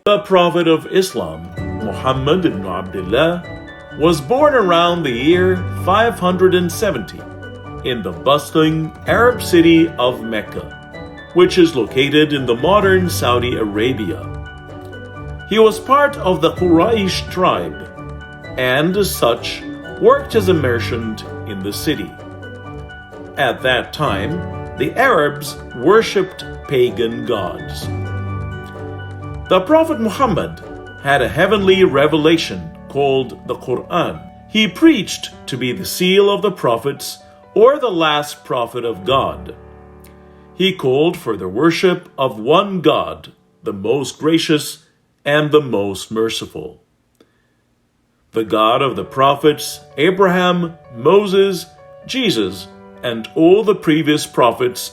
The Prophet of Islam, Muhammad ibn Abdullah, was born around the year 570 in the bustling Arab city of Mecca, which is located in the modern Saudi Arabia. He was part of the Quraysh tribe, and as such, worked as a merchant in the city. At that time, the Arabs worshipped pagan gods. The Prophet Muhammad had a heavenly revelation called the Quran. He preached to be the seal of the prophets or the last prophet of God. He called for the worship of one God, the most gracious and the most merciful. The God of the prophets, Abraham, Moses, Jesus, and all the previous prophets,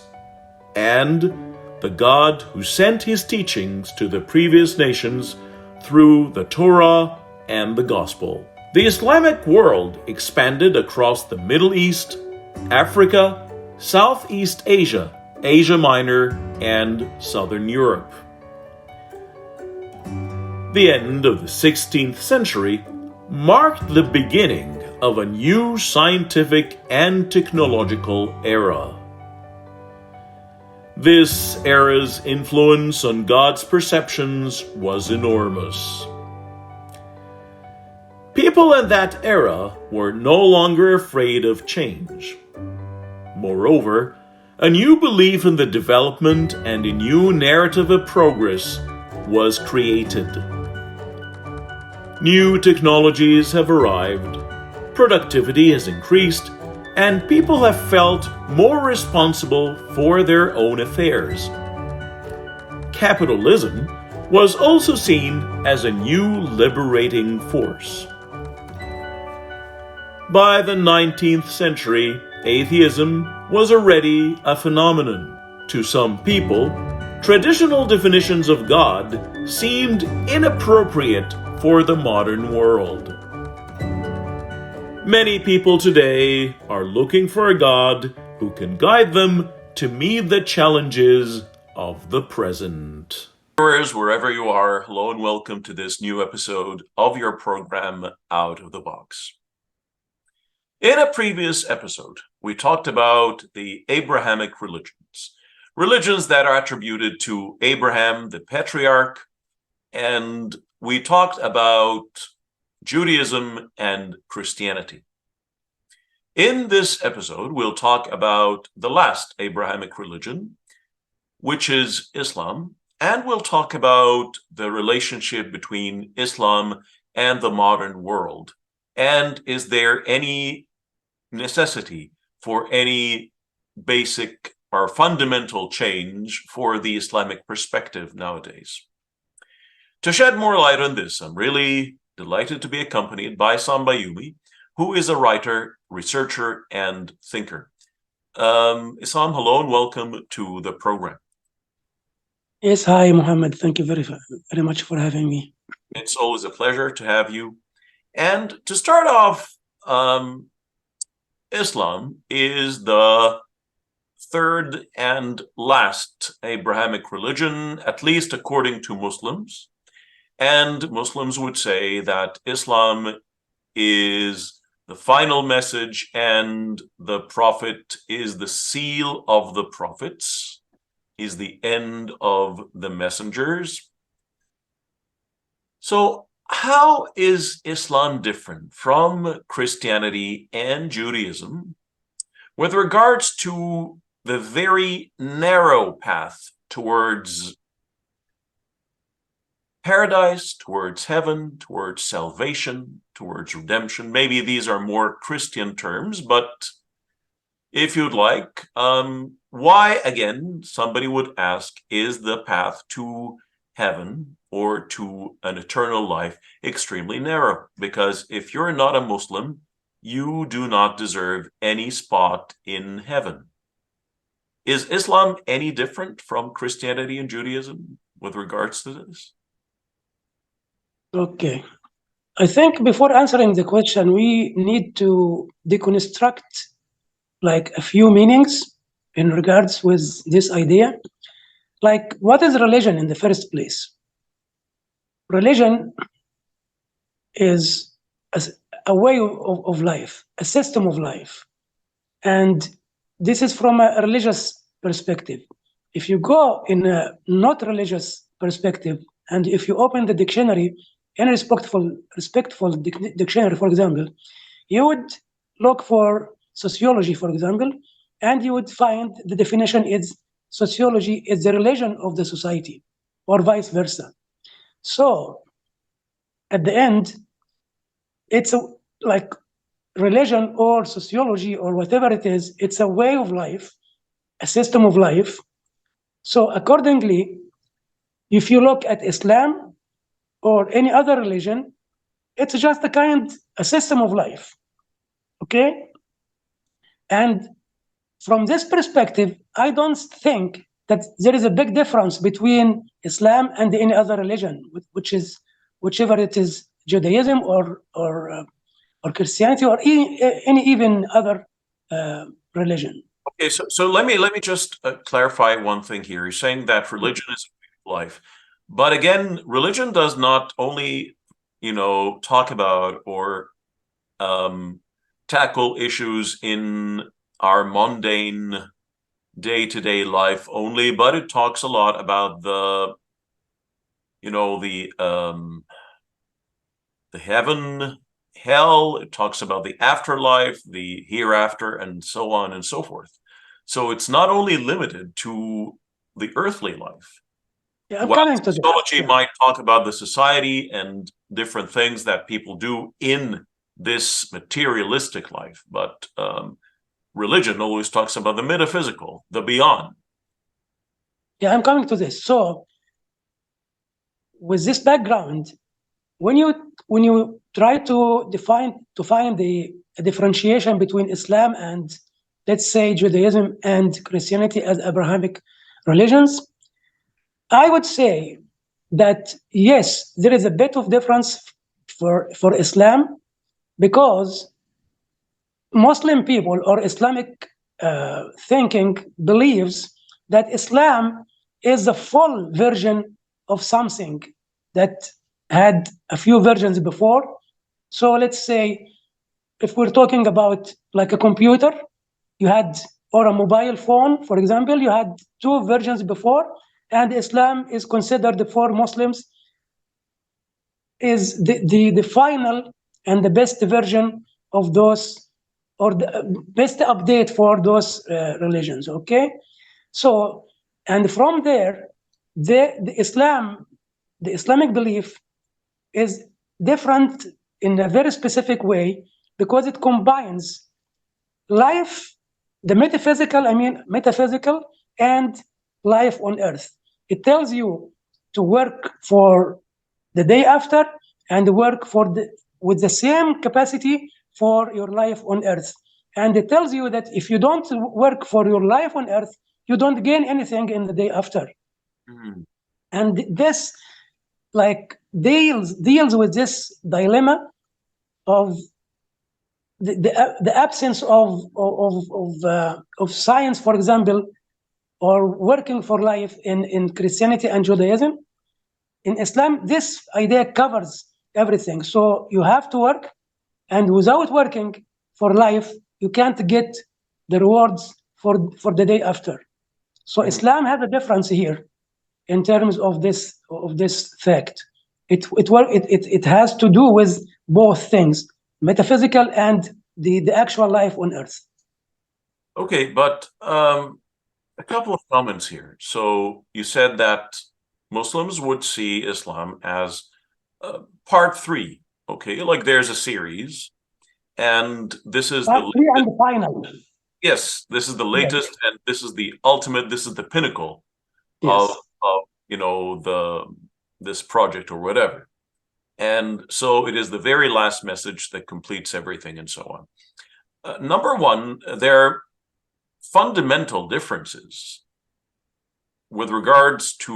and the God who sent his teachings to the previous nations through the Torah and the Gospel. The Islamic world expanded across the Middle East, Africa, Southeast Asia, Asia Minor, and Southern Europe. The end of the 16th century marked the beginning of a new scientific and technological era. This era's influence on God's perceptions was enormous. People in that era were no longer afraid of change. Moreover, a new belief in the development and a new narrative of progress was created. New technologies have arrived, productivity has increased, and people have felt more responsible for their own affairs. Capitalism was also seen as a new liberating force. By the 19th century, atheism was already a phenomenon. To some people, traditional definitions of God seemed inappropriate for the modern world. Many people today are looking for a God who can guide them to meet the challenges of the present. Viewers, wherever you are, hello and welcome to this new episode of your program, Out of the Box. In a previous episode, we talked about the Abrahamic religions that are attributed to Abraham, the patriarch, and we talked about Judaism and Christianity. In this episode, we'll talk about the last Abrahamic religion, which is Islam, and we'll talk about the relationship between Islam and the modern world. And is there any necessity for any basic or fundamental change for the Islamic perspective nowadays? To shed more light on this, I'm really delighted to be accompanied by Sam Bayoumi, who is a writer, researcher, and thinker. Isam, hello and welcome to the program. Yes, hi, Muhammad. Thank you very much for having me. It's always a pleasure to have you. And to start off, Islam is the third and last Abrahamic religion, at least according to Muslims. And Muslims would say that Islam is the final message and the Prophet is the seal of the prophets, is the end of the messengers. So how is Islam different from Christianity and Judaism with regards to the very narrow path towards paradise, towards heaven, towards salvation, towards redemption? Maybe these are more Christian terms, but if you'd like, why, again, somebody would ask, is the path to heaven or to an eternal life extremely narrow? Because if you're not a Muslim, you do not deserve any spot in heaven. Is Islam any different from Christianity and Judaism with regards to this? Okay. I think before answering the question, we need to deconstruct like a few meanings in regards with this idea. Like, what is religion in the first place? religion is a way of life, a system of life. And this is from a religious perspective. If you go in a not religious perspective, and if you open the dictionary, any respectful dictionary, for example, you would look for sociology, for example, and you would find the definition is sociology is the religion of the society, or vice versa. So at the end, it's like religion or sociology or whatever it is, it's a way of life, a system of life. So accordingly, if you look at Islam or any other religion, it's just a system of life. Okay? And from this perspective, I don't think that there is a big difference between Islam and any other religion, which is whichever it is, Judaism or Christianity or any even other religion. Okay, so let me just clarify one thing here. You're saying that religion is a way of life, but again, religion does not only, talk about or tackle issues in our mundane day-to-day life only, but it talks a lot about the heaven, hell. It talks about the afterlife, the hereafter, and so on and so forth. So it's not only limited to the earthly life. Yeah, I'm While coming to sociology that. might talk about the society and different things that people do in this materialistic life, but religion always talks about the metaphysical, the beyond. Yeah, I'm coming to this. So with this background, when you try to find the differentiation between Islam and, let's say, Judaism and Christianity as Abrahamic religions, I would say that yes, there is a bit of difference for Islam, because Muslim people or Islamic thinking believes that Islam is the full version of something that had a few versions before. So let's say if we're talking about like a computer, you had, or a mobile phone, for example, you had two versions before, and Islam is considered for Muslims is the final and the best version of those, or the best update for those religions. Okay, so and from there, the Islamic belief is different in a very specific way, because it combines life, the metaphysical and life on earth. It tells you to work for the day after and work with the same capacity for your life on earth. And it tells you that if you don't work for your life on earth, you don't gain anything in the day after. Mm. And this like deals with this dilemma of the absence of science, for example, or working for life in Christianity and Judaism. In Islam, this idea covers everything. So you have to work, and without working for life, you can't get the rewards for the day after. So Islam has a difference here in terms of this fact. It has to do with both things, metaphysical and the actual life on earth. Okay, but a couple of comments here. So you said that Muslims would see Islam as part three. Okay, like there's a series, and this is Part the three and the final. yes, this is the Yes. latest, and this is the ultimate. This is the pinnacle Yes. of this project or whatever. And so it is the very last message that completes everything, and so on. Number one, there are fundamental differences with regards to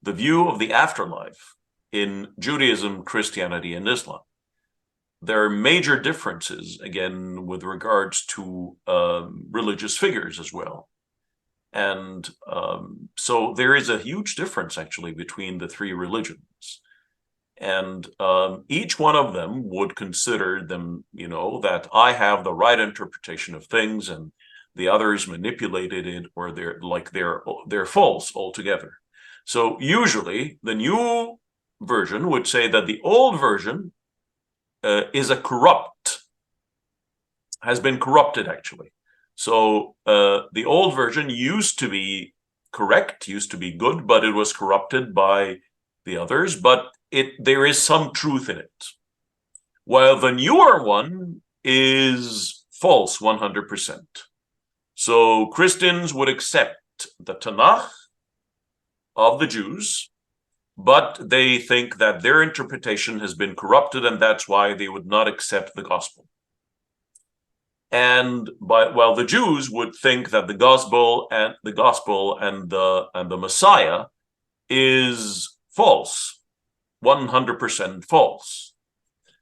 the view of the afterlife in Judaism, Christianity, and Islam. There are major differences, again, with regards to religious figures as well. And so there is a huge difference, actually, between the three religions. And each one of them would consider them, that I have the right interpretation of things, and the others manipulated it, or they're false altogether. So usually the new version would say that the old version is has been corrupted, actually. So the old version used to be correct, used to be good, but it was corrupted by the others. But there is some truth in it, while the newer one is false 100%. So Christians would accept the Tanakh of the Jews, but they think that their interpretation has been corrupted, and that's why they would not accept the gospel. And while the Jews would think that the gospel and the Messiah is false, 100% false.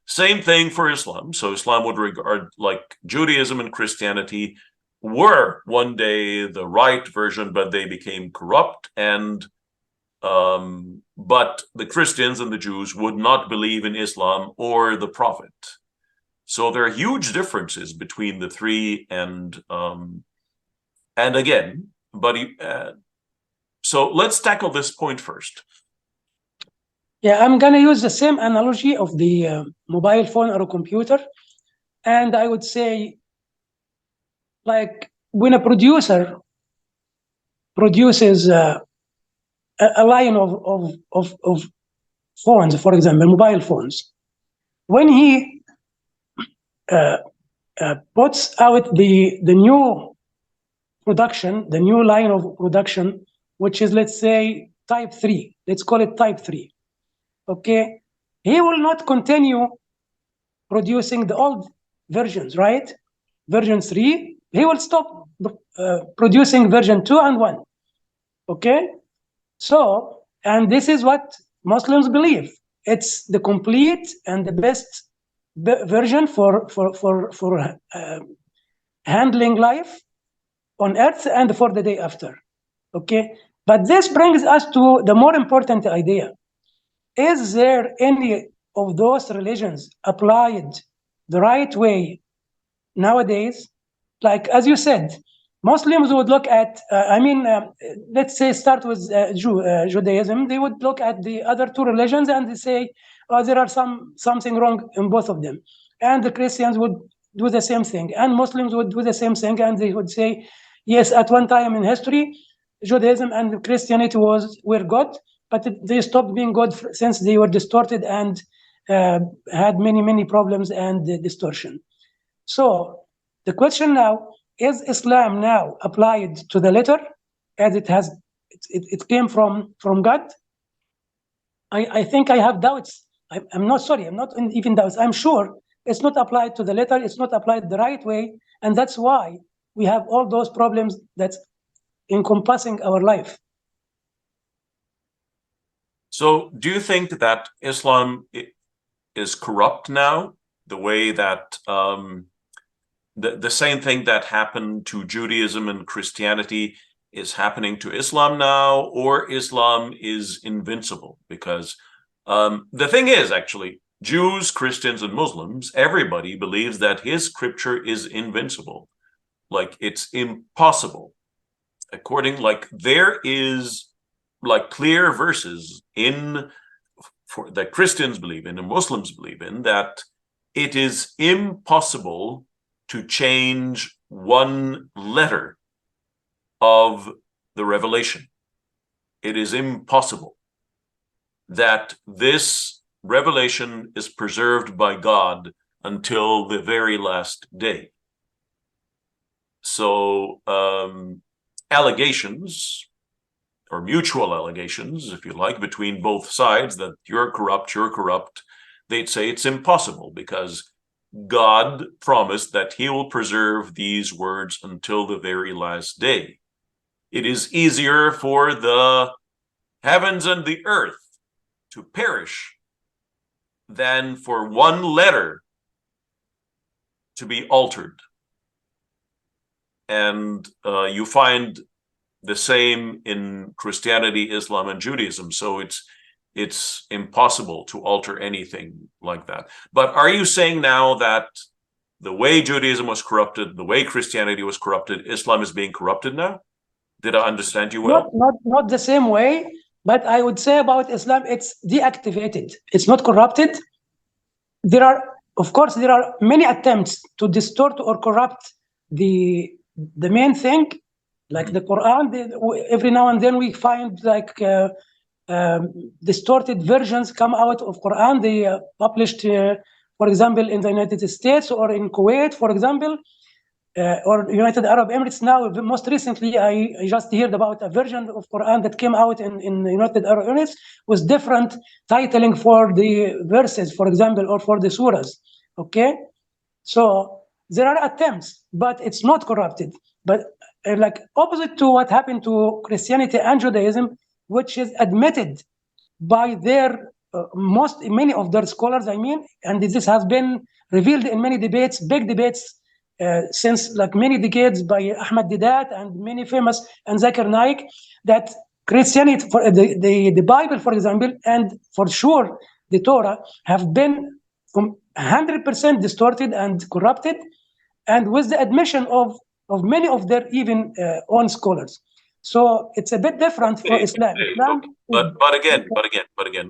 Same thing for Islam. So Islam would regard, like Judaism and Christianity were one day the right version, but they became corrupt. And but the Christians and the Jews would not believe in Islam or the Prophet. So there are huge differences between the three, and again, so let's tackle this point first. Yeah, I'm gonna use the same analogy of the mobile phone or a computer, and I would say, like when a producer produces a line of phones, for example, mobile phones, when he puts out the new production, the new line of production, which is, let's say, type 3. Let's call it type 3. Okay? He will not continue producing the old versions, right? Version 3. He will stop producing version 2 and 1. Okay? So, and this is what Muslims believe. It's the complete and the best version for handling life on earth and for the day after. Okay, but this brings us to the more important idea. Is there any of those religions applied the right way nowadays? Like, as you said, Muslims would look at, let's say, start with Judaism. They would look at the other two religions and they say, oh, there are something wrong in both of them. And the Christians would do the same thing. And Muslims would do the same thing. And they would say, yes, at one time in history, Judaism and Christianity were God, but they stopped being God since they were distorted and had many problems and distortion. So the question now, is Islam now applied to the letter as it came from God? I think I have doubts. I'm not even doubts. I'm sure it's not applied to the letter. It's not applied the right way. And that's why we have all those problems that's encompassing our life. So do you think that Islam is corrupt now, the way that the same thing that happened to Judaism and Christianity is happening to Islam now, or Islam is invincible? Because the thing is, actually, Jews, Christians, and Muslims, everybody believes that his scripture is invincible. Like, it's impossible. There is clear verses that Christians believe in and Muslims believe in, that it is impossible to change one letter of the revelation. It is impossible. That this revelation is preserved by God until the very last day. So allegations, or mutual allegations, if you like, between both sides, that you're corrupt, they'd say it's impossible because God promised that he will preserve these words until the very last day. It is easier for the heavens and the earth to perish than for one letter to be altered. And you find the same in Christianity, Islam, and Judaism. So it's impossible to alter anything like that. But are you saying now that the way Judaism was corrupted, the way Christianity was corrupted, Islam is being corrupted now? Did I understand you well? Not the same way, but I would say about Islam, it's deactivated. It's not corrupted. There are, of course, there are many attempts to distort or corrupt the main thing, like the Quran. Every now and then we find like distorted versions come out of Quran. They published, for example, in the United States or in Kuwait, for example, or United Arab Emirates. Now, most recently, I just heard about a version of Quran that came out in United Arab Emirates with different titling for the verses, for example, or for the surahs. Okay, so there are attempts, but it's not corrupted. But like opposite to what happened to Christianity and Judaism, which is admitted by their many of their scholars, I mean, and this has been revealed in many debates, big debates, since like many decades by Ahmad Didat and many famous and Zakir Naik, that Christianity, for the Bible, for example, and for sure the Torah have been 100% distorted and corrupted, and with the admission of many of their even own scholars. So it's a bit different for Islam. Okay. But again,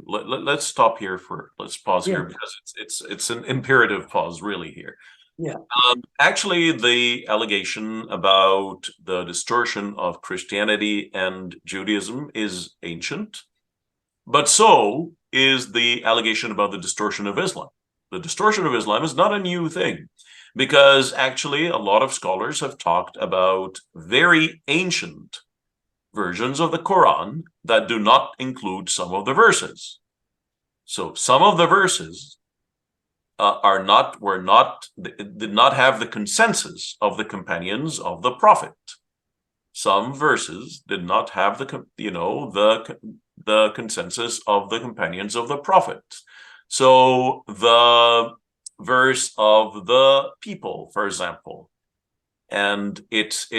let's stop here let's pause here because it's an imperative pause really here. Yeah. Actually, the allegation about the distortion of Christianity and Judaism is ancient, but so is the allegation about the distortion of Islam. The distortion of Islam is not a new thing, because actually a lot of scholars have talked about very ancient versions of the Quran that do not include some of the verses. So some of the verses did not have the consensus of the companions of the Prophet. Some verses did not have the consensus of the companions of the Prophet. So the verse of the people, for example, and it's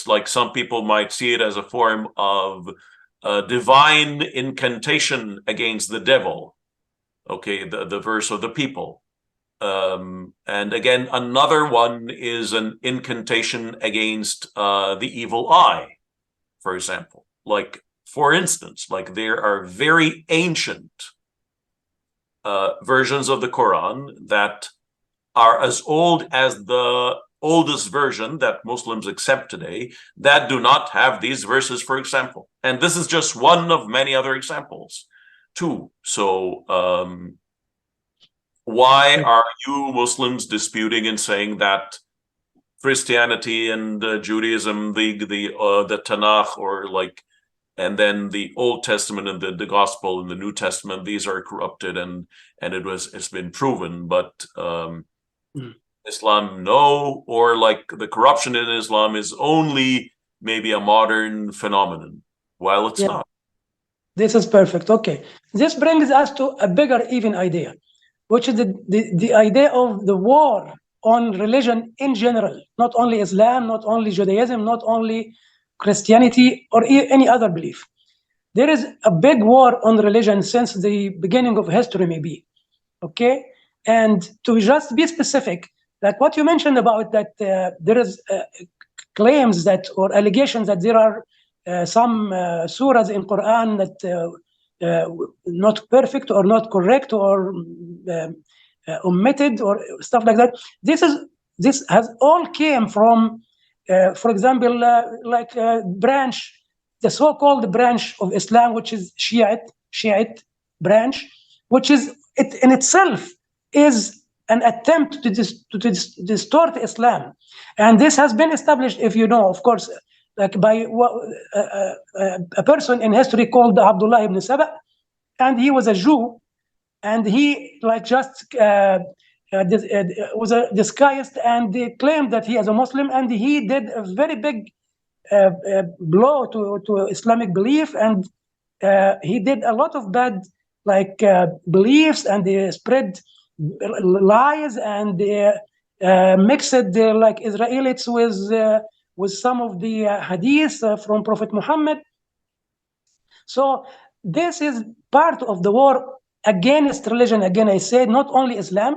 like some people might see it as a form of divine incantation against the devil. Okay, the verse of the people. And again, another one is an incantation against the evil eye, for example. Like, for instance, like there are very ancient versions of the Quran that are as old as the oldest version that Muslims accept today that do not have these verses, for example. And this is just one of many other examples too. So why are you Muslims disputing and saying that Christianity and Judaism, the Tanakh, or like, and then the Old Testament and the Gospel and the New Testament, these are corrupted and it's been proven, but Islam, no, or like the corruption in Islam is only maybe a modern phenomenon, while it's not. This is perfect. Okay, this brings us to a bigger even idea, which is the idea of the war on religion in general, not only Islam, not only Judaism, not only Christianity, or any other belief. There is a big war on religion since the beginning of history, maybe. Okay, and to just be specific, like what you mentioned about that there is claims that or allegations that there are some surahs in Quran that not perfect or not correct or omitted or stuff like that. This has all came from, for example, like branch, the so-called branch of Islam, which is Shiite branch, which is it in itself is an attempt to distort Islam, and this has been established, if you know, of course, like by a person in history called Abdullah ibn Saba, and he was a Jew, and he like just was disguised and they claimed that he is a Muslim, and he did a very big blow to Islamic belief, and he did a lot of bad beliefs, and they spread lies, and they mixed like Israelites with some of the hadiths from Prophet Muhammad. So this is part of the war against religion. Again, I said not only Islam,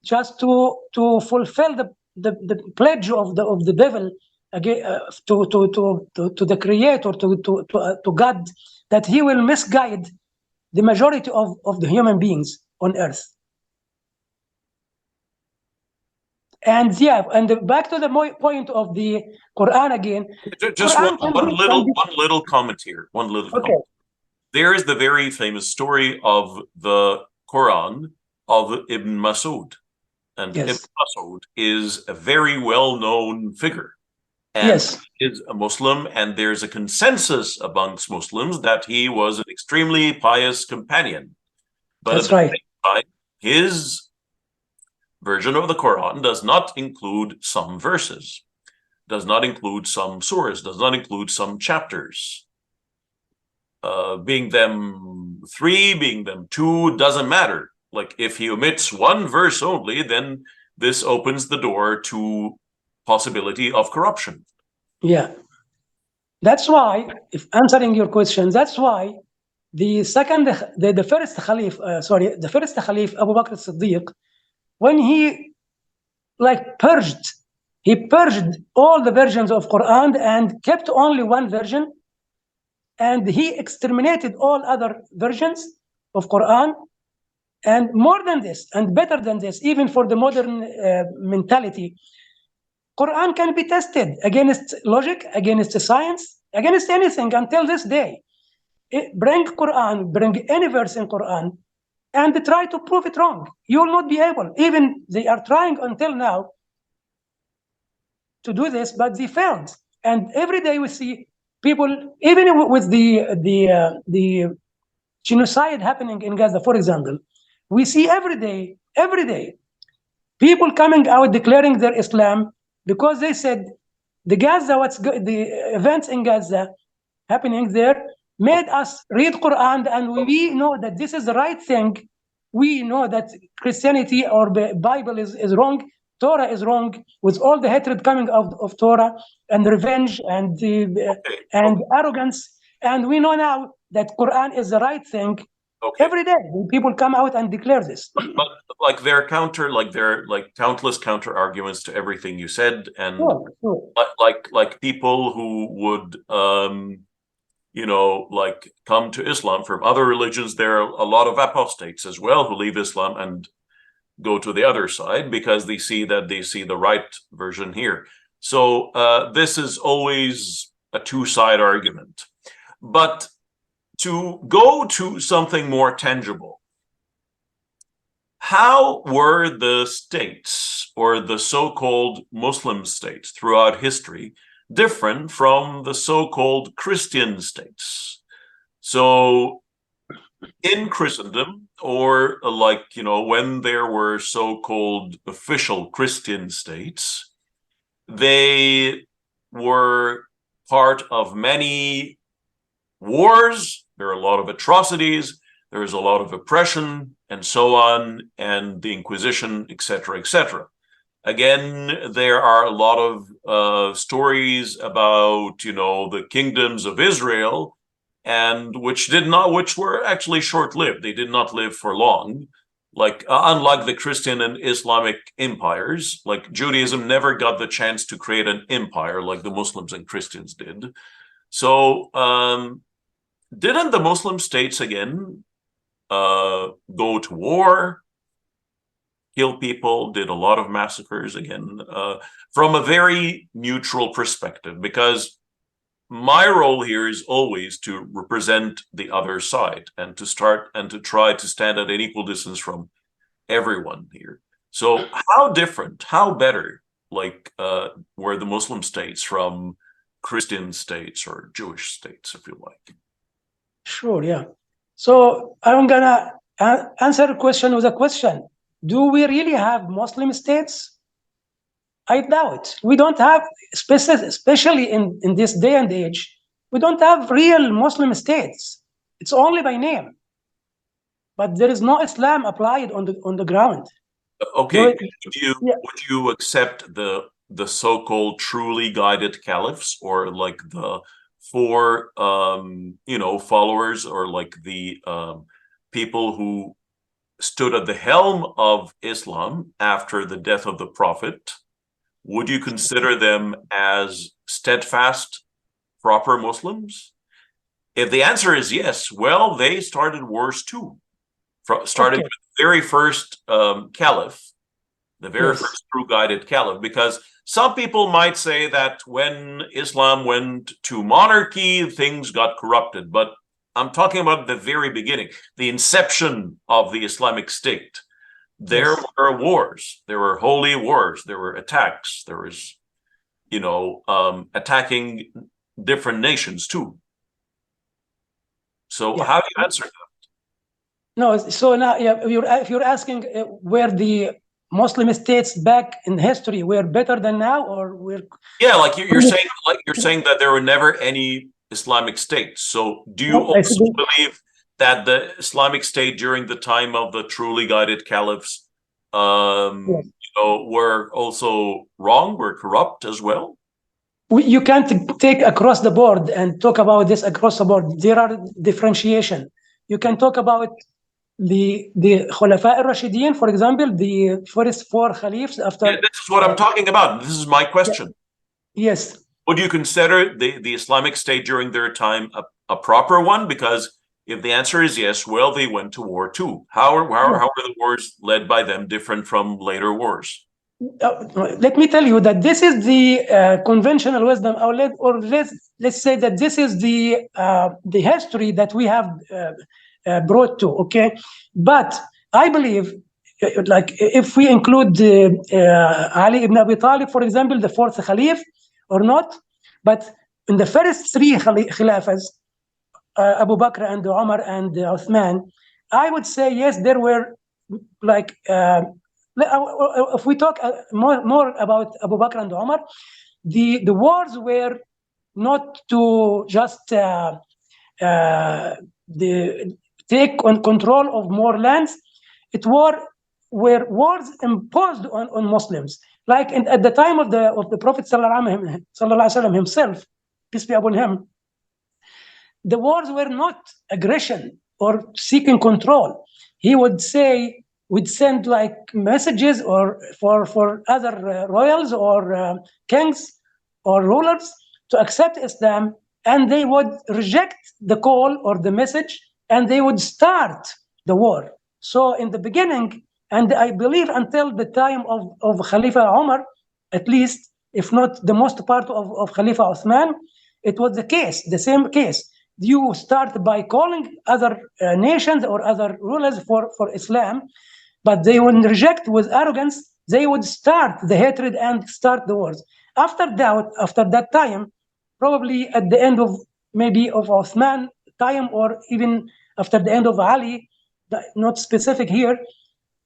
just to fulfill the pledge of the devil again, to the Creator, to God, that he will misguide the majority of the human beings on earth. And yeah, and back to the point of the Quran again. Just Quran one little comment here. One little okay. comment. There is the very famous story of the Quran of Ibn Masud. And Yes. Ibn Masud is a very well-known figure. And yes. he is a Muslim, and there's a consensus amongst Muslims that he was an extremely pious companion. But That's at the right. same time, his version of the Quran does not include some verses, does not include some surahs, does not include some chapters. Being them 3, being them 2, doesn't matter. Like if he omits one verse only, then this opens the door to possibility of corruption. Yeah. That's why, if answering your question, that's why the first Khalif, the first Khalif, Abu Bakr as-Siddiq, when he purged all the versions of Quran and kept only one version, and he exterminated all other versions of Quran. And more than this, and better than this, even for the modern mentality, Quran can be tested against logic, against science, against anything until this day. Bring Quran, bring any verse in Quran, and try to prove it wrong. You will not be able. Even they are trying until now to do this, but they failed. And every day we see people, even with the genocide happening in Gaza, for example, we see every day, people coming out declaring their Islam because they said the events in Gaza happening there made us read Quran, and we know that this is the right thing. We know that Christianity or the Bible is wrong, Torah is wrong, with all the hatred coming out of Torah and revenge and arrogance. And we know now that Quran is the right thing. Okay. Every day people come out and declare this. But like there are countless counter arguments to everything you said, and sure. like people who would come to Islam from other religions. There are a lot of apostates as well who leave Islam and go to the other side because they see the right version here. So this is always a two-side argument. But to go to something more tangible, how were the states, or the so-called Muslim states throughout history, different from the so-called Christian states? So in Christendom, or when there were so-called official Christian states, they were part of many wars. There are a lot of atrocities, there is a lot of oppression, and so on, and the Inquisition, etc., etc. Again, there are a lot of stories about, the kingdoms of Israel, and which were actually short-lived. They did not live for long. Unlike the Christian and Islamic empires, like Judaism never got the chance to create an empire like the Muslims and Christians did. So, didn't the Muslim states again go to war, kill people, did a lot of massacres again, from a very neutral perspective? Because my role here is always to represent the other side and to try to stand at an equal distance from everyone here. So how better were the Muslim states from Christian states or Jewish states, if you like? Sure, yeah. So I'm gonna answer the question with a question. Do we really have Muslim states? I doubt. We don't have, especially in this day and age, we don't have real Muslim states. It's only by name. But there is no Islam applied on the ground. Okay, would you accept the so-called truly guided caliphs, or like the for followers, or like the people who stood at the helm of Islam after the death of the Prophet, would you consider them as steadfast, proper Muslims? If the answer is yes, well, they started wars too. Started with the very first caliph, the very first true guided caliph, because some people might say that when Islam went to monarchy, things got corrupted. But I'm talking about the very beginning, the inception of the Islamic State. There were wars, there were holy wars, there were attacks, there was, attacking different nations too. So how do you answer that? No, so now if you're asking where the Muslim states back in history were better than now, or we're you're saying that there were never any Islamic states. So do you also believe that the Islamic State during the time of the truly guided caliphs were also wrong, were corrupt as well? You can't take across the board and talk about this across the board. There are differentiation. You can talk about the Khulafa al-Rashidin, for example, the first four caliphs after. Yeah, this is what I'm talking about. This is my question. Yes. Would you consider the Islamic State during their time a proper one? Because if the answer is yes, well, they went to war too. How are the wars led by them different from later wars? Let me tell you that this is the conventional wisdom, or let's say that this is the history that we have brought to. Okay, but I believe, like, if we include Ali ibn Abi Talib, for example, the fourth Khalif, or not, but in the first three Khilafas, Abu Bakr and Umar and Uthman, I would say yes, there were like. If we talk more about Abu Bakr and Umar, the wars were not to just take on control of more lands. It were wars imposed on Muslims. Like at the time of the Prophet Sallallahu Alaihi Wasallam himself, peace be upon him, the wars were not aggression or seeking control. He would say, would send like messages or for other royals or kings or rulers to accept Islam, and they would reject the call or the message, and they would start the war. So in the beginning, and I believe until the time of Khalifa Umar, at least, if not the most part of Khalifa Uthman, it was the same case. You start by calling other nations or other rulers for Islam, but they would reject with arrogance. They would start the hatred and start the wars. After that time, probably at the end of maybe of Uthman time, or even after the end of Ali, not specific here,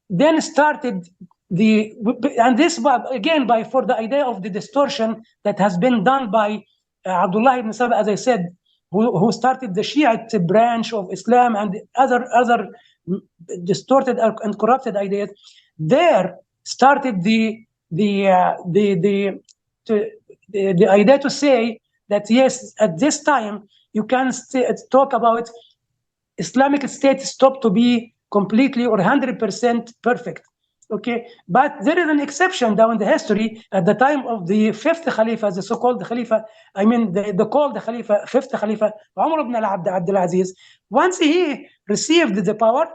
then started and this again for the idea of the distortion that has been done by Abdullah ibn Saba, as I said, who started the Shiite branch of Islam and other distorted and corrupted ideas. There started the idea to say that yes, at this time you can talk about Islamic State stopped to be completely or 100% perfect. Okay, but there is an exception down the history at the time of the fifth Khalifa, the so-called Khalifa. I mean, the called Khalifa, fifth Khalifa, Umar ibn Abdul Aziz. Once he received the power,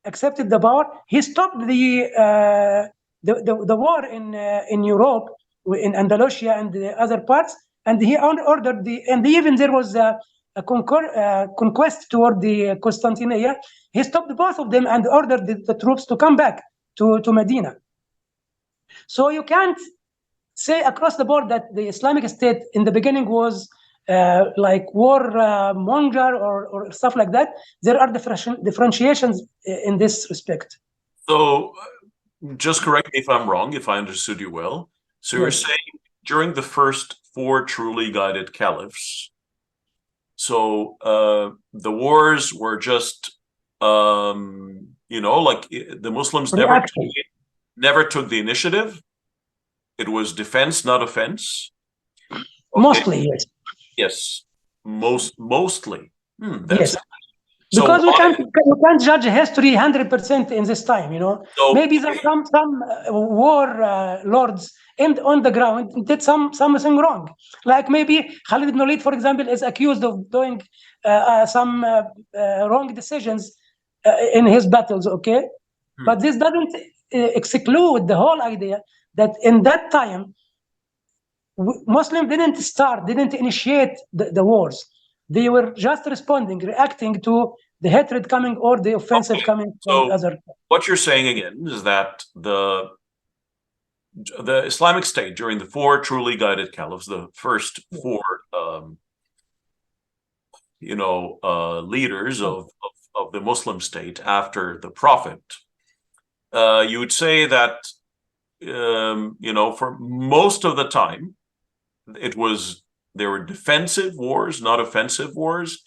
accepted the power, he stopped the war in Europe, in Andalusia and the other parts, and he ordered and even there was a conquest toward the Constantinople. He stopped both of them and ordered the troops to come back to Medina. So you can't say across the board that the Islamic State in the beginning was like war monger or stuff like that. There are differentiations in this respect. So just correct me if I'm wrong, if I understood you well. So you're saying during the first four truly guided caliphs, so the wars were just like the Muslims never took the initiative. It was defense, not offense. Okay. Mostly, yes. Yes. Mostly. That's Yes. it. So Because why? we can't judge history 100% in this time, you know. So Maybe some war lords on the ground did something wrong. Like maybe Khalid ibn Walid, for example, is accused of doing some wrong decisions in his battles, okay? But this doesn't exclude the whole idea that in that time, Muslims didn't initiate the wars. They were just responding, reacting to the hatred coming or the offensive okay. coming from So other. what you're saying again is that the Islamic State during the four truly guided caliphs, the first four, leaders of the Muslim state after the Prophet, you would say that for most of the time, there were defensive wars, not offensive wars.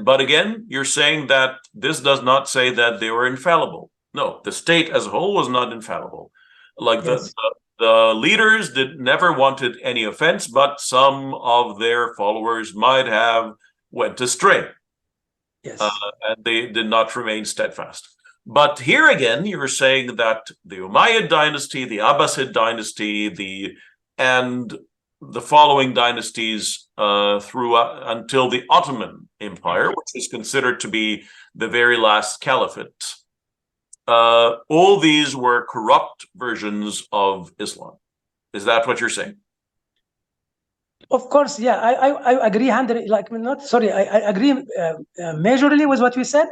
But again, you're saying that this does not say that they were infallible. No, the state as a whole was not infallible. Like Yes. the leaders never wanted any offense, but some of their followers might have went astray. Yes. And they did not remain steadfast. But here again, you're saying that the Umayyad dynasty, the Abbasid dynasty, and the following dynasties until the Ottoman Empire, which is considered to be the very last caliphate, all these were corrupt versions of Islam. Is that what you're saying? Of course, yeah, I agree. I agree majorly with what you said,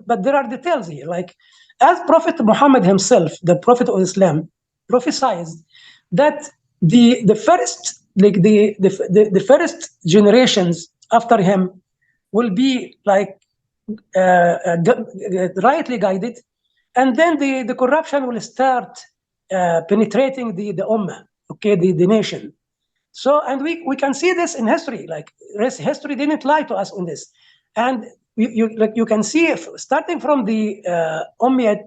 but there are details here. Like, as Prophet Muhammad himself, the Prophet of Islam, prophesied that the first the first generations after him will be like rightly guided, and then the corruption will start penetrating the ummah, okay, the nation. So, and we can see this in history. Like, history didn't lie to us on this, and you can see starting from the Umayyad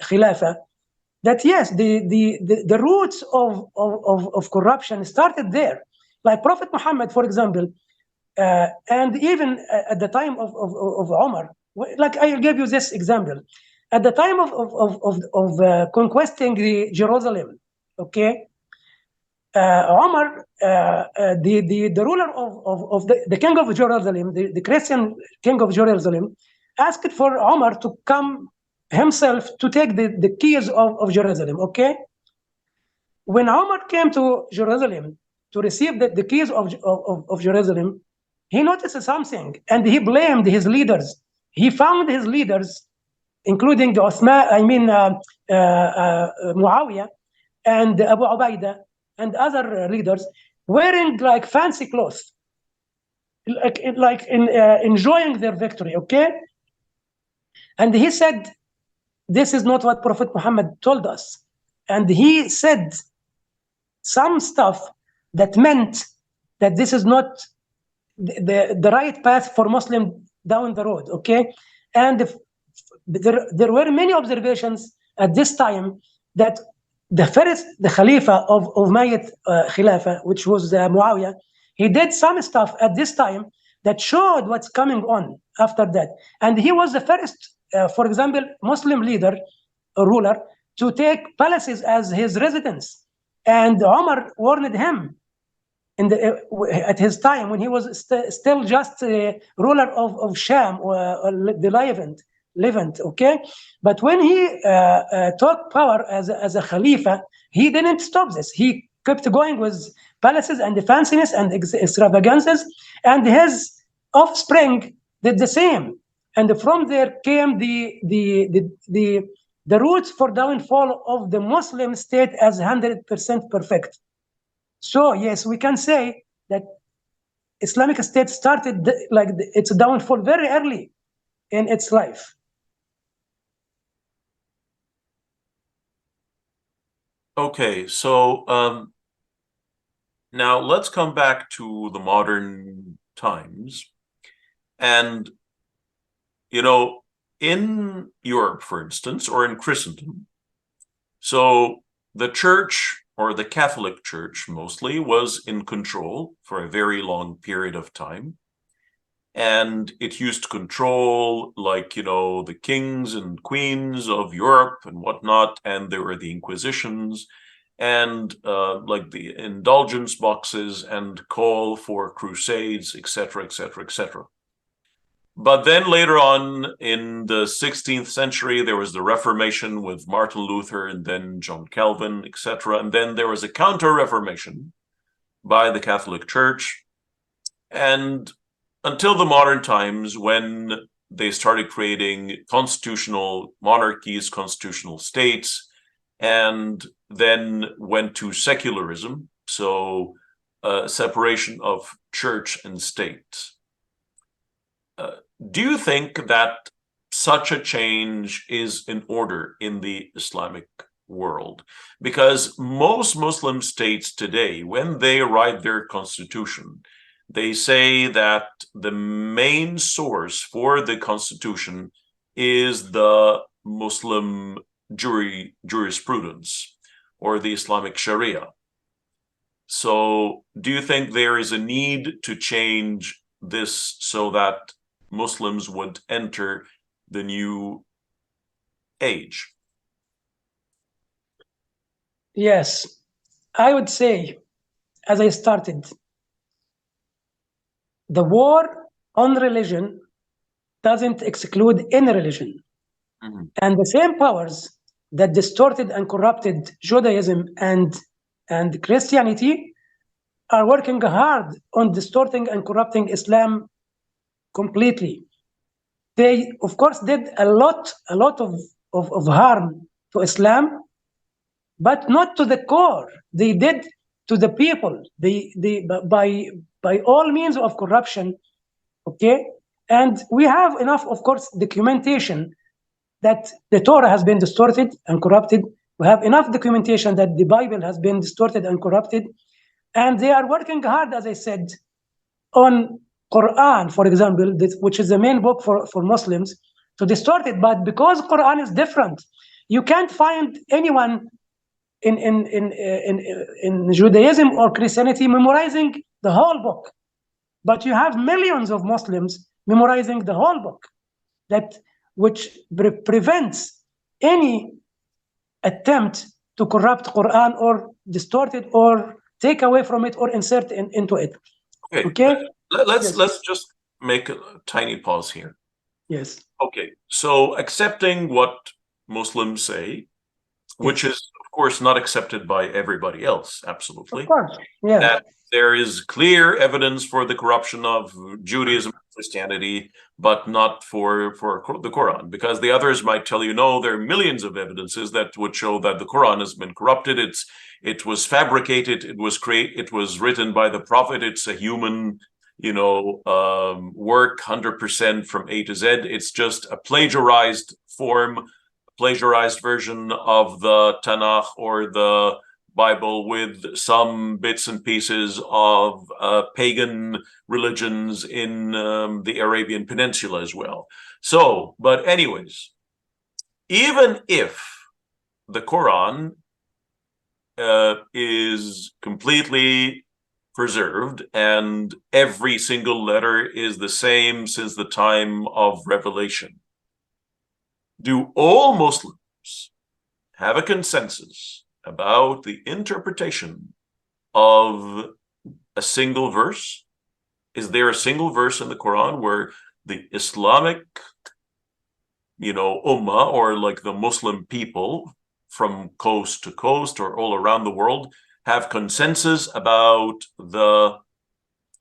Khilafah that yes, the roots of corruption started there. Like Prophet Muhammad, for example, and even at the time of Umar, like I'll give you this example. At the time of conquesting the Jerusalem, okay, Omar, the ruler of the king of Jerusalem, the Christian king of Jerusalem, asked for Omar to come himself to take the keys of Jerusalem, okay? When Omar came to Jerusalem to receive the keys of Jerusalem, he noticed something and he blamed his leaders. He found his leaders, including Muawiyah and Abu Ubaidah and other leaders, wearing like fancy clothes, like enjoying their victory, okay? And he said, this is not what Prophet Muhammad told us. And he said some stuff that meant that this is not the right path for Muslim down the road, okay? And there were many observations at this time that the Khalifa of Umayyad Khilafah, which was Muawiyah, he did some stuff at this time that showed what's coming on after that. And he was the first, for example, Muslim leader, ruler, to take palaces as his residence. And Omar warned him at his time when he was still just ruler of Sham or the Levant, okay? But when he took power as a Khalifa, he didn't stop this. He kept going with palaces and the fanciness and extravagances, and his offspring did the same. And from there came the roots for downfall of the Muslim state as 100% perfect. So yes, we can say that Islamic State started its downfall very early in its life. Okay, so now let's come back to the modern times. And, in Europe, for instance, or in Christendom, so the church, or the Catholic Church mostly, was in control for a very long period of time. and it used to control, like, the kings and queens of Europe and whatnot, and there were the Inquisitions and like the indulgence boxes and call for crusades, etc., etc., etc. But then later on in the 16th century, there was the Reformation with Martin Luther and then John Calvin, etc. And then there was a counter-reformation by the Catholic Church. And until the modern times, when they started creating constitutional monarchies, constitutional states, and then went to secularism, so separation of church and state. Do you think that such a change is in order in the Islamic world? Because most Muslim states today, when they write their constitution, they say that the main source for the constitution is the Muslim jurisprudence or the Islamic Sharia. So do you think there is a need to change this so that Muslims would enter the new age? Yes, I would say, as I started, the war on religion doesn't exclude any religion. Mm-hmm. And the same powers that distorted and corrupted Judaism and Christianity are working hard on distorting and corrupting Islam completely. They, of course, did a lot of harm to Islam, but not to the core. They did to the people. They by all means of corruption. Okay, and we have enough, of course, documentation that the Torah has been distorted and corrupted. We have enough documentation that the Bible has been distorted and corrupted, and they are working hard, as I said, on Quran, for example, which is the main book for Muslims, to distort it. But because Quran is different, you can't find anyone in Judaism or Christianity memorizing the whole book. But you have millions of Muslims memorizing the whole book, which prevents any attempt to corrupt Quran or distort it or take away from it or insert into it. Okay. Let's just make a tiny pause here. Yes. Okay. So accepting what Muslims say, which is, of course, not accepted by everybody else, absolutely. Of course. Yeah. That there is clear evidence for the corruption of Judaism and Christianity, but not for the Quran, because the others might tell you, no, there are millions of evidences that would show that the Quran has been corrupted. It was fabricated. It was written by the Prophet. It's a human, work 100% from A to Z. It's just a plagiarized version of the Tanakh or the Bible with some bits and pieces of pagan religions in the Arabian Peninsula as well. So, but anyways, even if the Quran is completely preserved and every single letter is the same since the time of revelation, do all Muslims have a consensus about the interpretation of a single verse? Is there a single verse in the Quran where the Islamic, ummah, or like the Muslim people from coast to coast or all around the world, have consensus about the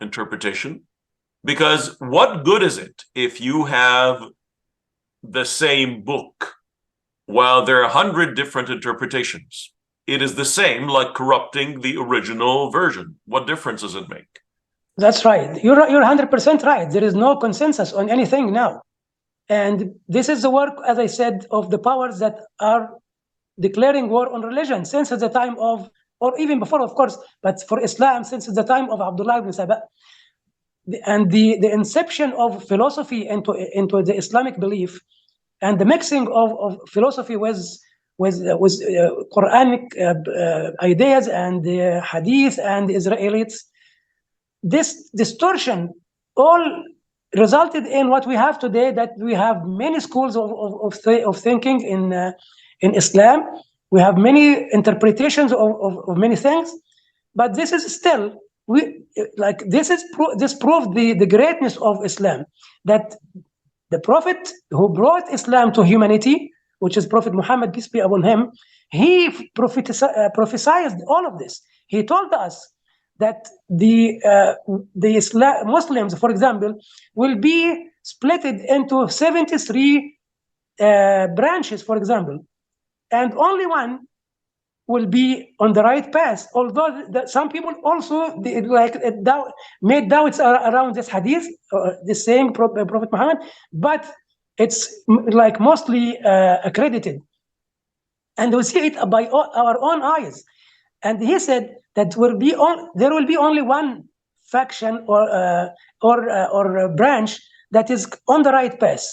interpretation? Because what good is it if you have the same book while there are 100 different interpretations? It is the same, like corrupting the original version. What difference does it make? That's right. You're 100% right. There is no consensus on anything now. And this is the work, as I said, of the powers that are declaring war on religion since the time of, or even before, of course, but for Islam, since the time of Abdullah ibn Saba. And the inception of philosophy into the Islamic belief and the mixing of philosophy with Quranic ideas and Hadith and Israelites, this distortion all resulted in what we have today, that we have many schools of thinking in Islam. We have many interpretations of many things, but this is still, this proved the greatness of Islam, that the Prophet who brought Islam to humanity, which is Prophet Muhammad, peace be upon him, he prophesied all of this. He told us that the Muslims, for example, will be split into 73 branches, for example, and only one will be on the right path. Although some people also made doubts around this hadith, the same Prophet Muhammad, but it's like mostly accredited, and we see it by our own eyes. And he said that there will be only one faction or branch that is on the right path.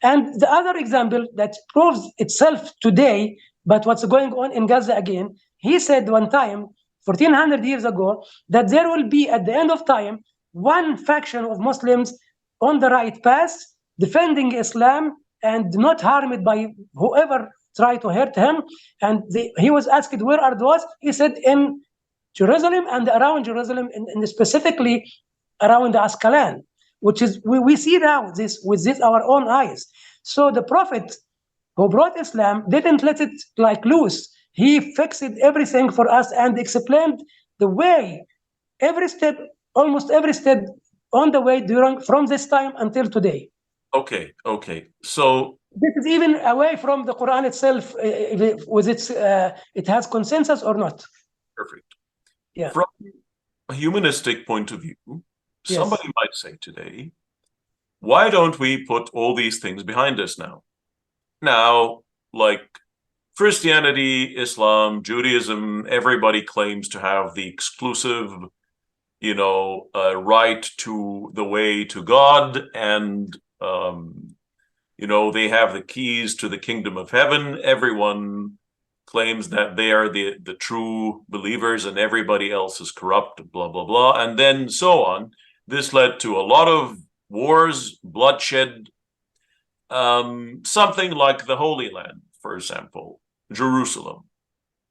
And the other example that proves itself today, but what's going on in Gaza again, he said one time, 1400 years ago, that there will be at the end of time one faction of Muslims on the right path, defending Islam and not harmed by whoever try to hurt him. And he was asked, where are those? He said, in Jerusalem and around Jerusalem, and specifically around Ascalon, which is, we see now this with our own eyes. So the Prophet who brought Islam didn't let it like loose. He fixed everything for us and explained the way, every step, almost every step on the way from this time until today. Okay. So this is even away from the Quran itself, with its it has consensus or not. Perfect. Yeah. From a humanistic point of view, Yes. Somebody might say today, why don't we put all these things behind us now? Now, like Christianity, Islam, Judaism, everybody claims to have the exclusive, right to the way to God, and they have the keys to the kingdom of heaven. Everyone claims that they are the true believers and everybody else is corrupt, blah, blah, blah. And then so on. This led to a lot of wars, bloodshed, something like the Holy Land, for example, Jerusalem.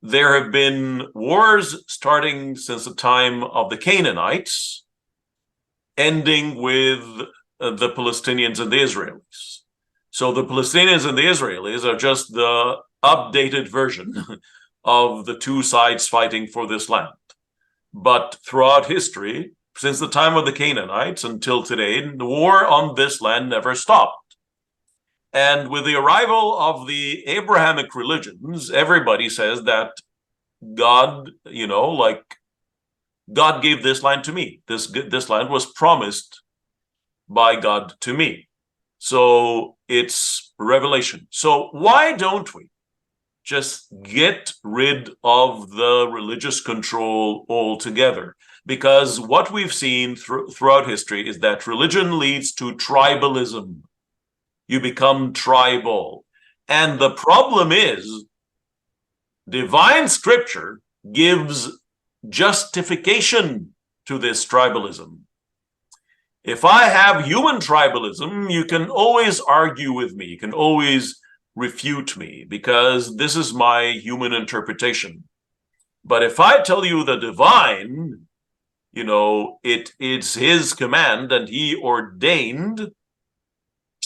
There have been wars starting since the time of the Canaanites, ending with the Palestinians and the Israelis. So the Palestinians and the Israelis are just the updated version of the two sides fighting for this land. But throughout history, since the time of the Canaanites until today, the war on this land never stopped. And with the arrival of the Abrahamic religions, everybody says that God, God gave this land to me. This land was promised by God to me. So it's revelation. So why don't we just get rid of the religious control altogether? Because what we've seen throughout history is that religion leads to tribalism. You become tribal. And the problem is, divine scripture gives justification to this tribalism. If I have human tribalism, you can always argue with me. You can always refute me, because this is my human interpretation. But if I tell you the divine, it's his command, and he ordained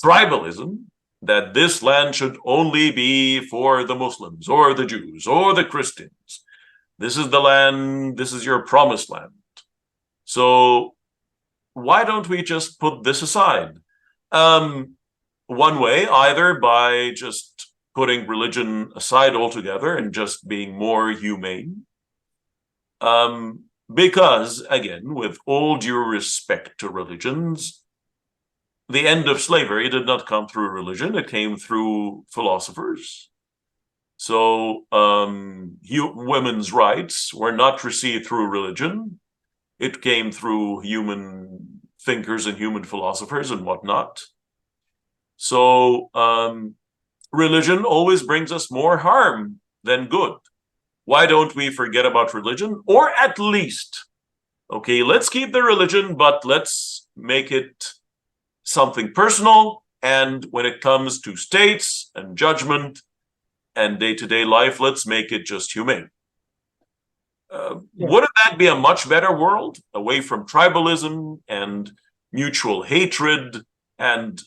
tribalism, that this land should only be for the Muslims or the Jews or the Christians. This is the land, this is your promised land. So why don't we just put this aside? One way, either by just putting religion aside altogether and just being more humane. Because, again, with all due respect to religions, the end of slavery did not come through religion, it came through philosophers. So women's rights were not received through religion. It came through human thinkers and human philosophers and whatnot. So religion always brings us more harm than good. Why don't we forget about religion? Or at least, okay, let's keep the religion, but let's make it something personal, and when it comes to states and judgment and day-to-day life, let's make it just humane. Wouldn't that be a much better world, away from tribalism and mutual hatred and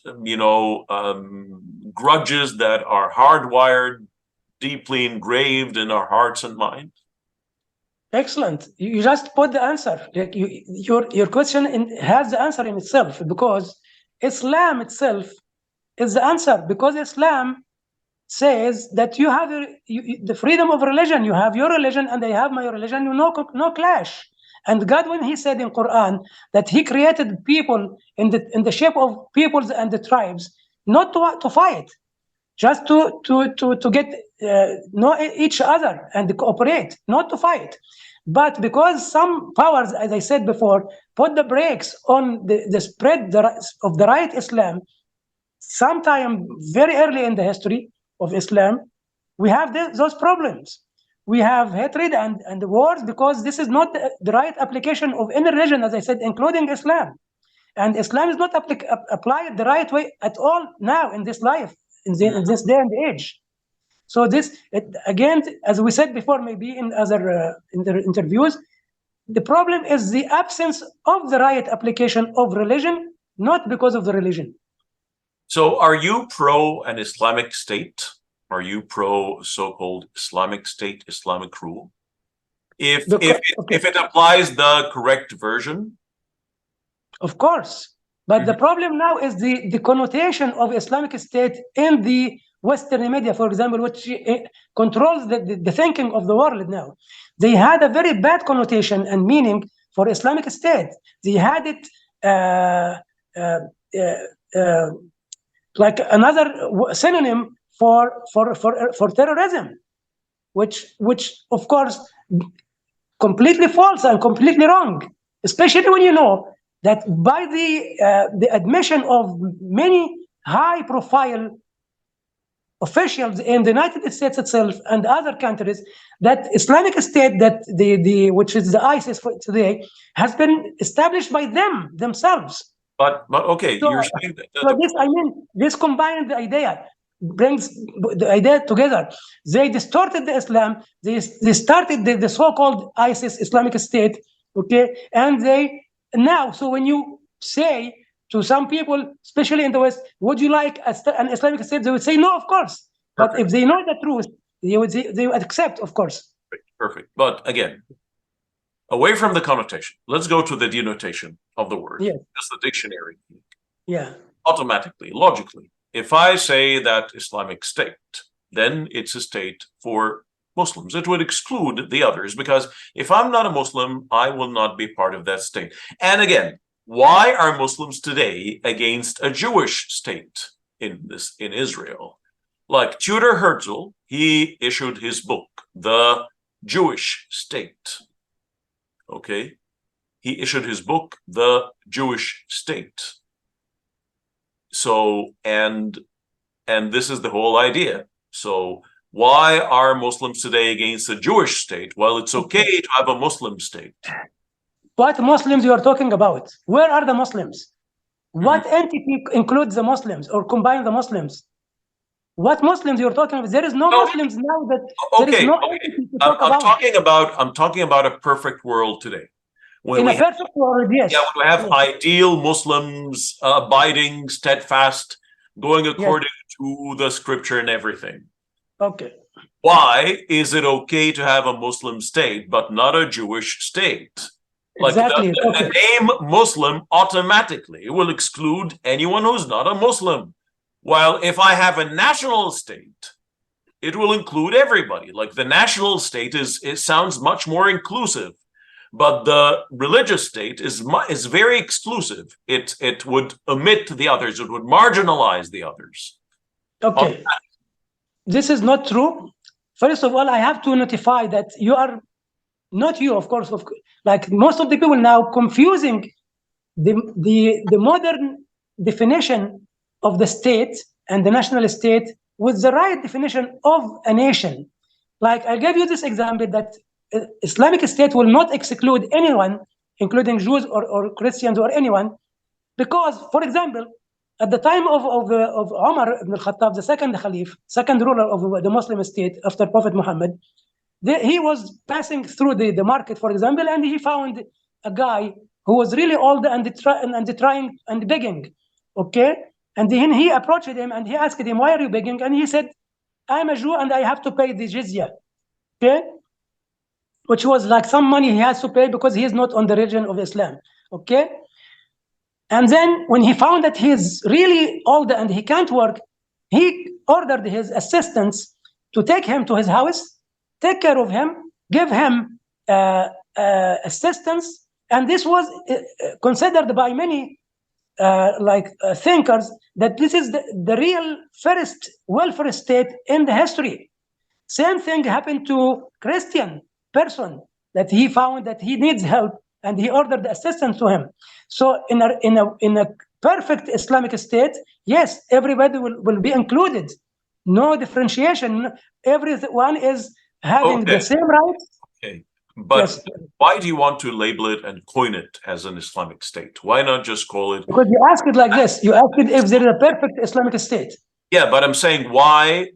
grudges that are hardwired, deeply engraved in our hearts and minds? Excellent. You just put the answer. Like your question has the answer in itself, because Islam itself is the answer. Because Islam says that you have the freedom of religion. You have your religion, and I have my religion. No clash. And God, when He said in Quran that He created people in the shape of peoples and the tribes, not to fight, just to get know each other and cooperate, not to fight. But because some powers, as I said before, put the brakes on the spread of the right Islam, sometime very early in the history of Islam, we have those problems. We have hatred and the wars, because this is not the right application of any religion, as I said, including Islam. And Islam is not applied the right way at all now in this life, in this day and age. So this, again, as we said before, maybe in other interviews, the problem is the absence of the right application of religion, not because of the religion. So are you pro an Islamic state? Are you pro so-called Islamic state, Islamic rule? If it applies the correct version? Of course. But the problem now is the connotation of Islamic state in the Western media, for example, which controls the thinking of the world now. They had a very bad connotation and meaning for Islamic State. They had it like another synonym for terrorism, which of course completely false and completely wrong. Especially when you know that by the admission of many high-profile officials in the United States itself and other countries, that Islamic State, that which is the ISIS for today, has been established by themselves. But okay, so, you're saying that this combined the idea, brings the idea together. They distorted the Islam. They started the so-called ISIS, Islamic State, okay, and now. So when you say to some people, especially in the West, would you like an Islamic State? They would say no, of course. But if they know the truth, they would accept, of course. Perfect. But again, away from the connotation, let's go to the denotation of the word. Yes. Just the dictionary. Yeah. Automatically, logically, if I say that Islamic State, then it's a state for Muslims. It would exclude the others, because if I'm not a Muslim, I will not be part of that state. And again, why are Muslims today against a Jewish state in Israel? Like Tudor Herzl, he issued his book, The Jewish State. Okay? He issued his book, The Jewish State. So, and this is the whole idea. So why are Muslims today against a Jewish state? Well, it's okay to have a Muslim state. What Muslims you are talking about? Where are the Muslims? What entity includes the Muslims or combine the Muslims? What Muslims you're talking about? There is no Muslims now that there is no entity to talk about. I'm talking about a perfect world today. In a perfect world, yes. Yeah, when we have ideal Muslims, abiding, steadfast, going according to the scripture and everything. Okay. Why is it okay to have a Muslim state but not a Jewish state? Like exactly. The name Muslim automatically will exclude anyone who's not a Muslim. While if I have a national state, it will include everybody. Like the national state it sounds much more inclusive, but the religious state is very exclusive. It would omit the others. It would marginalize the others. Okay. This is not true. First of all, I have to notify that you are not you, of course, like most of the people now confusing the modern definition of the state and the national state with the right definition of a nation. Like I'll give you this example that Islamic State will not exclude anyone, including Jews or Christians or anyone, because, for example, at the time of Umar ibn al-Khattab, the second Khalif, second ruler of the Muslim state after Prophet Muhammad, he was passing through the market, for example, and he found a guy who was really old and trying and begging, okay? And then he approached him and he asked him, why are you begging? And he said, I'm a Jew and I have to pay the jizya, okay? Which was like some money he has to pay because he is not on the religion of Islam, okay? And then when he found that he is really old and he can't work, he ordered his assistants to take him to his house, take care of him, give him assistance. And this was considered by many thinkers that this is the real first welfare state in the history. Same thing happened to Christian person, that he found that he needs help and he ordered assistance to him. So in a perfect Islamic state, yes, everybody will be included. No differentiation. Everyone is having the same rights. Okay. But why do you want to label it and coin it as an Islamic state? Why not just call it? Because you ask it like this. You ask it if there is a perfect Islamic state. Yeah, but I'm saying why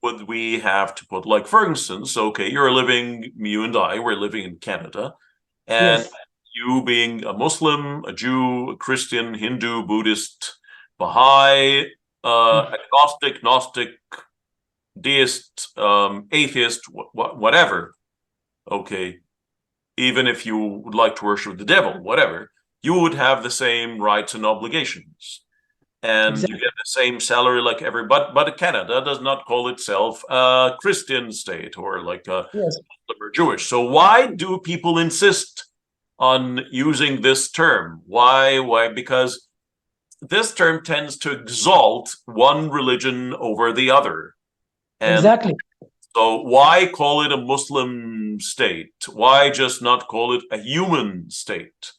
would we have to put, like, for instance, okay, you and I, we're living in Canada, and you being a Muslim, a Jew, a Christian, Hindu, Buddhist, Baha'i, agnostic, Gnostic, deist, atheist, whatever, okay, even if you would like to worship the devil, whatever, you would have the same rights and obligations. And you get the same salary like everybody, but Canada does not call itself a Christian state or like a Muslim or Jewish. So why do people insist on using this term? Why? Because this term tends to exalt one religion over the other. And so why call it a Muslim state? Why just not call it a human state?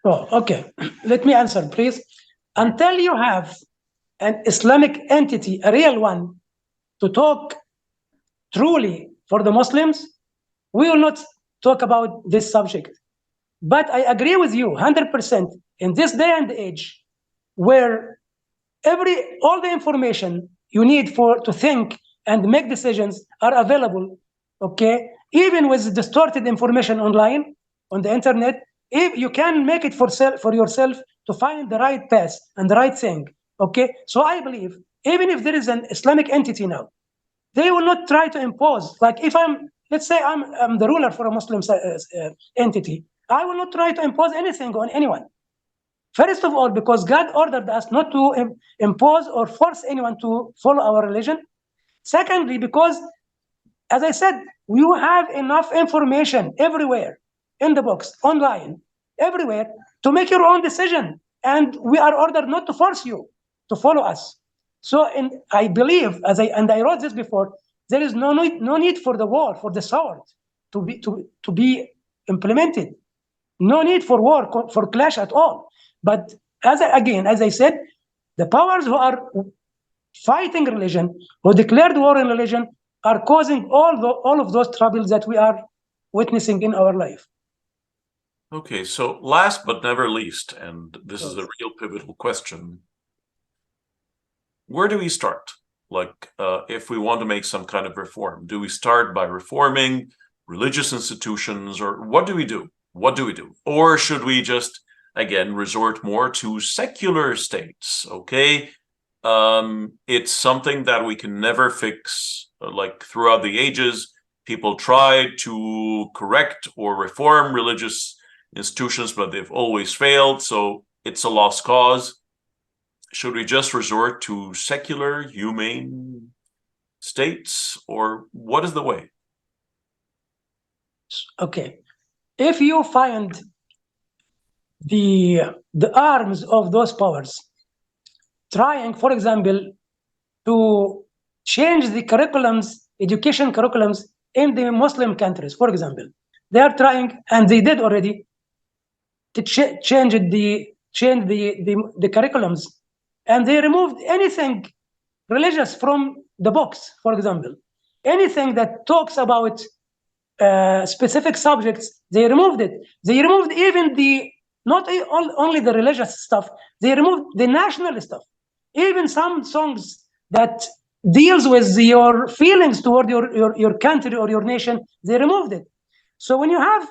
Oh, okay. Let me answer, please. Until you have an Islamic entity, a real one, to talk truly for the Muslims, we will not talk about this subject. But I agree with you 100% in this day and age where all the information you need to think and make decisions are available, okay? Even with distorted information online, on the internet, if you can make it for yourself to find the right path and the right thing, okay? So I believe, even if there is an Islamic entity now, they will not try to impose, like if let's say I'm the ruler for a Muslim entity, I will not try to impose anything on anyone. First of all, because God ordered us not to impose or force anyone to follow our religion. Secondly, because, as I said, you have enough information everywhere, in the books, online, everywhere, to make your own decision. And we are ordered not to force you to follow us. So I believe, I wrote this before, there is no need for the war, for the sword to be implemented. No need for war, for clash at all. But as I said, the powers who are fighting religion, who declared war in religion, are causing all of those troubles that we are witnessing in our life. Okay, so last but never least, and this is a real pivotal question, where do we start? Like, if we want to make some kind of reform, do we start by reforming religious institutions, or what do we do? What do we do? Or should we just, again, resort more to secular states? Okay, it's something that we can never fix. Like throughout the ages, people tried to correct or reform religious institutions, but they've always failed. So it's a lost cause. Should we just resort to secular, humane states, or what is the way? Okay, if you find the arms of those powers trying, for example, to change the education curriculums in the Muslim countries, for example, they are trying, and they did already, to change the curriculums, and they removed anything religious from the books. For example, anything that talks about specific subjects, they removed it. They removed even not only the religious stuff, they removed the national stuff. Even some songs that deals with your feelings toward your country or your nation, they removed it. So when you have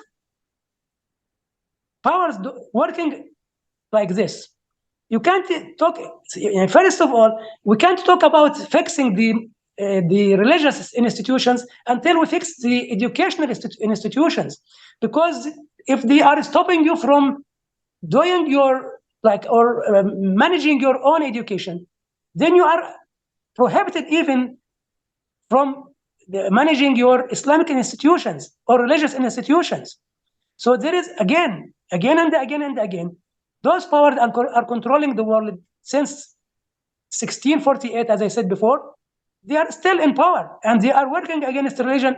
powers working like this, you can't talk. First of all, we can't talk about fixing the religious institutions until we fix the educational institutions, because if they are stopping you from doing your managing your own education, then you are prohibited even from managing your Islamic institutions or religious institutions. So there is again and again, those powers are controlling the world since 1648, as I said before. They are still in power, and they are working against religion,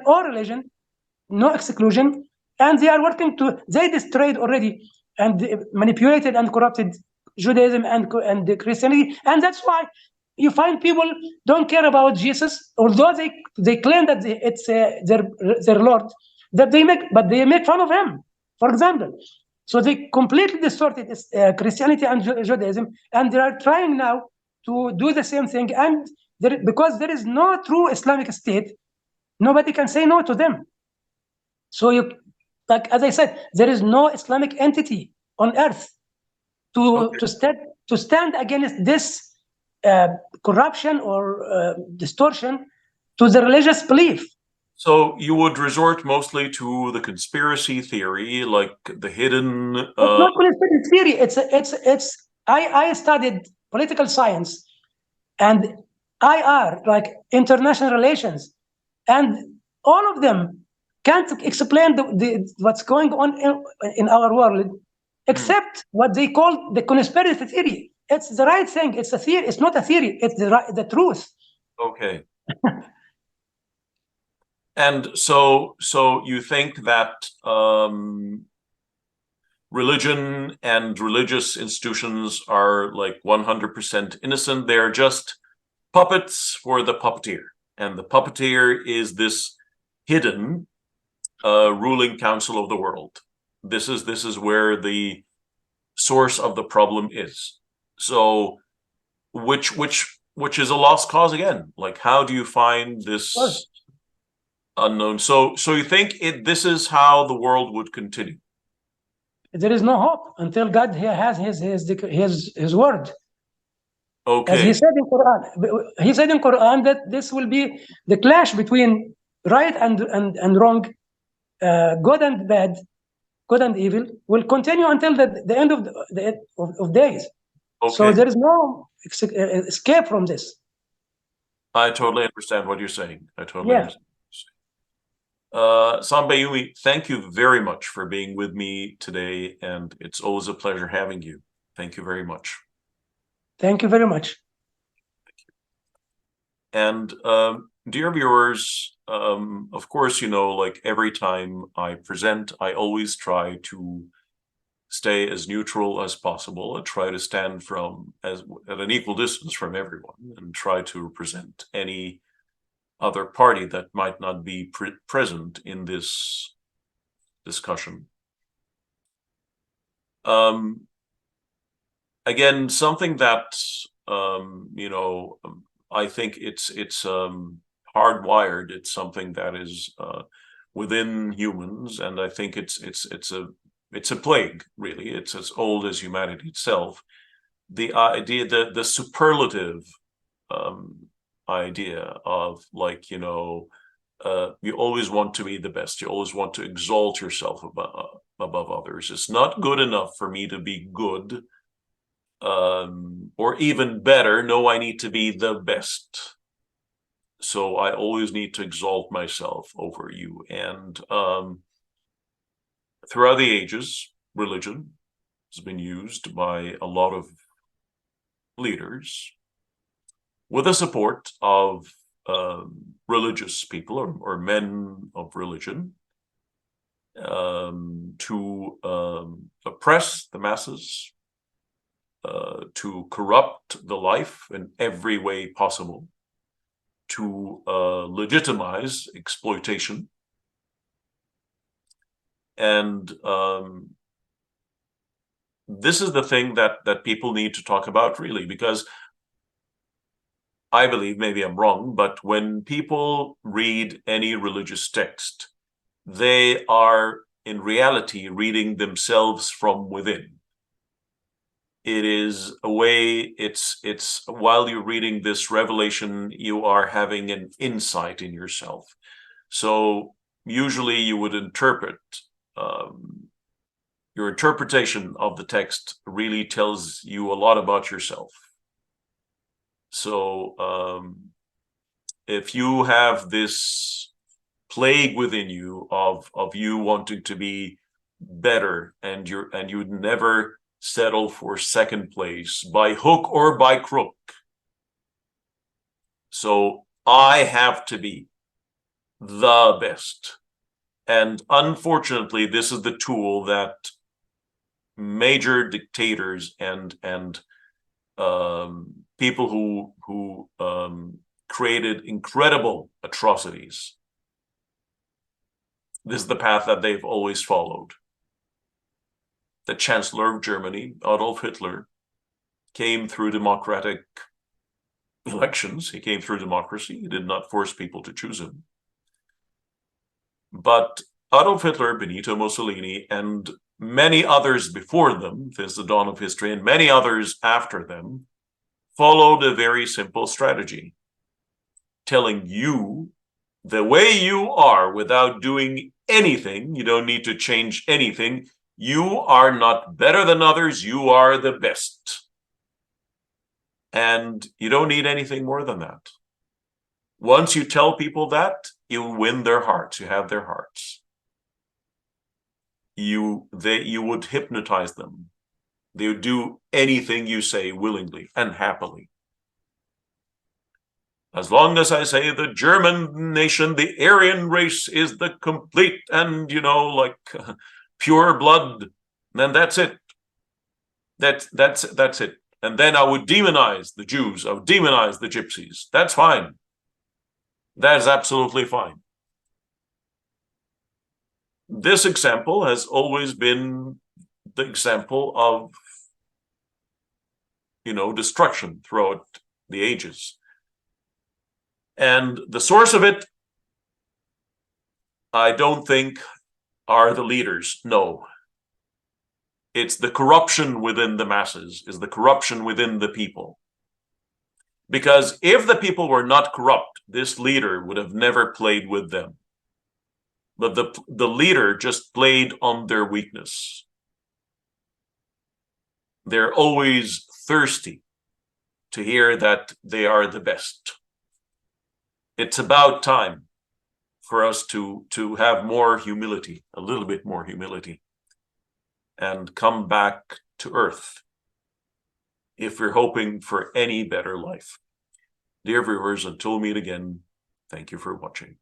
no exclusion, and they are working they destroyed already and manipulated and corrupted Judaism and Christianity, and that's why you find people don't care about Jesus, although they claim that it's their Lord, that they make fun of him, for example. So they completely distorted Christianity and Judaism, and they are trying now to do the same thing. And because there is no true Islamic state, nobody can say no to them. So as I said, there is no Islamic entity on earth to stand against this corruption or distortion to the religious belief. So you would resort mostly to the conspiracy theory, like the hidden. It's not conspiracy theory. I studied political science and IR, like international relations, and all of them can't explain what's going on in our world, except what they call the conspiracy theory. It's the right thing. It's a theory. It's not a theory. It's the truth. Okay. And so you think that religion and religious institutions are like 100% innocent? They're just puppets for the puppeteer, and the puppeteer is this hidden ruling council of the world. This is where the source of the problem is. So which is a lost cause again. Like, how do you find this unknown? So you think this is how the world would continue? There is no hope until God has his word. Okay. As he said in Quran that this will be the clash between right and wrong, good and bad, good and evil, will continue until the end of days. Okay. So there is no escape from this. I totally understand what you're saying. I totally understand. Sambayumi, thank you very much for being with me today, and it's always a pleasure having you. Thank you very much. Thank you very much. Thank you. And dear viewers, of course, like every time I present, I always try to stay as neutral as possible and try to stand at an equal distance from everyone and try to represent any other party that might not be present in this discussion. Again, something that I think it's hardwired. It's something that is within humans, and I think it's a plague, really. It's as old as humanity itself. The idea, the superlative idea of, like, you always want to be the best. You always want to exalt yourself above others. It's not good enough for me to be good, or even better. No, I need to be the best. So I always need to exalt myself over you. And throughout the ages, religion has been used by a lot of leaders with the support of religious people or men of religion to oppress the masses, to corrupt the life in every way possible, to legitimize exploitation. And this is the thing that people need to talk about, really, because I believe, maybe I'm wrong, but when people read any religious text, they are in reality reading themselves from within. It is a way, it's while you're reading this revelation, you are having an insight in yourself. So usually you would interpret, your interpretation of the text really tells you a lot about yourself. So if you have this plague within you of you wanting to be better, and you'd never settle for second place by hook or by crook. So I have to be the best. And unfortunately, this is the tool that major dictators and people who created incredible atrocities, this is the path that they've always followed. The Chancellor of Germany, Adolf Hitler, came through democratic elections. He came through democracy. He did not force people to choose him. But Adolf Hitler, Benito Mussolini, and many others before them, since the dawn of history, and many others after them, followed a very simple strategy, telling you the way you are without doing anything. You don't need to change anything. You are not better than others. You are the best. And you don't need anything more than that. Once you tell people that, you win their hearts. You have their hearts. You would hypnotize them. They would do anything you say willingly and happily. As long as I say the German nation, the Aryan race is the complete and, pure blood, then that's it. That's it. And then I would demonize the Jews. I would demonize the Gypsies. That's fine. That is absolutely fine. This example has always been the example of, destruction throughout the ages. And the source of it, I don't think, are the leaders. No. It's the corruption within the masses, is the corruption within the people. Because if the people were not corrupt, this leader would have never played with them. But the leader just played on their weakness. They're always thirsty to hear that they are the best. It's about time for us to have more humility, a little bit more humility, and come back to earth if we're hoping for any better life. Dear viewers, until we meet again, thank you for watching.